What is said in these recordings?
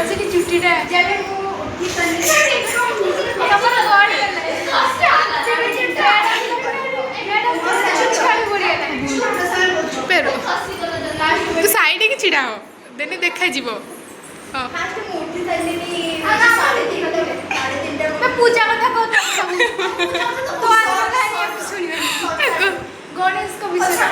ସେଠି ଚୁଟିଟା ଯେବେ ମୁଁ ଉଠି ତୁ ସାଇଡିକି ଛିଡ଼ା ହ ଦେନେ ଦେଖାଯିବ। ପୂଜା କଥା ଗଣେଶଙ୍କ ବିଷୟରେ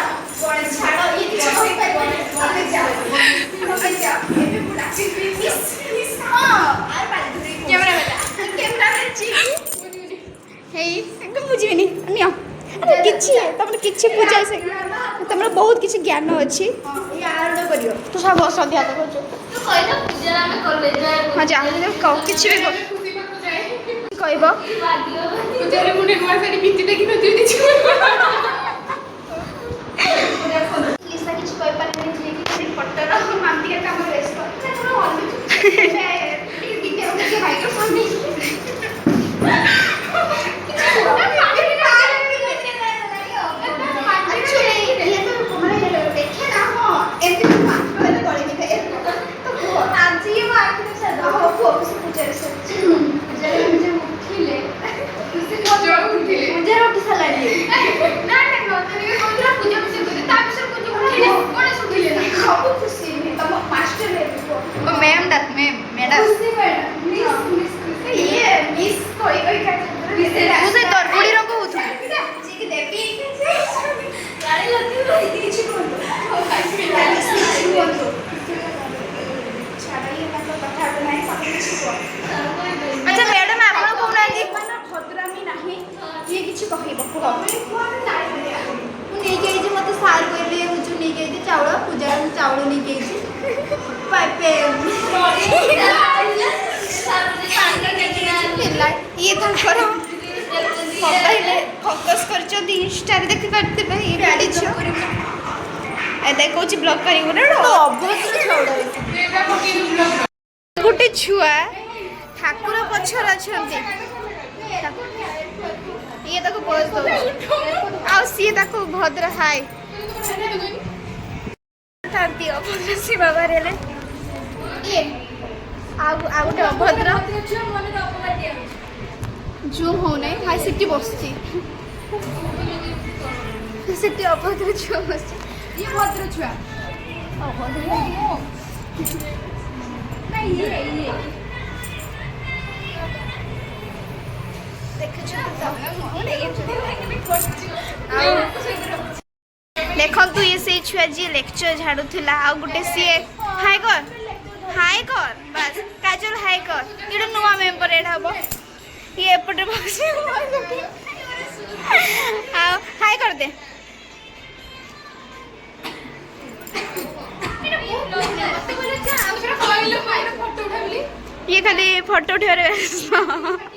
ବୁଝିବିନି କିଛି ତମର କିଛି ପୂଜା ସେ ତମର ବହୁତ କିଛି ଜ୍ଞାନ ଅଛି ତୁ ସବୁ ସନ୍ଧ୍ୟା କରୁଛୁ ହଁ ଯା କହ କିଛି ବି କହିବ କିଛି କହିପାରିବିନି ଫଟୋର ମାନ୍ତିକା କାମ ବ୍ୟସ୍ତ अच्छा मैडम आपण कहना भद्रामी नहीं ये किसी कहब मुझे मत सार कहले जो नहीं गई चाउल पूजा चाउल नहीं गई ये फोकस कर इंस्टा देखी पार्थे देखो ब्लॉग कर गोटे छुआ ठाकुर पछर अच्छा ये ताको पोज दो आ सी ताको भद्र हाय थांती अभद्र सी बाबा रे ये आ गोटे अभद्र जूम हो नहीं हाय सिटी बसची सिटी अभद्र छुआ बसची ये भद्र छुआ अभद्र नहीं ये देखु ये से छुआ जी लेक्चर झाड़ू थिला आ गुटे सी हाय कर बस काजल हाय कर ये नुआ मेंबर एड हबो ये एपटे बसी हाय कर दे ये खाली फोटो उठा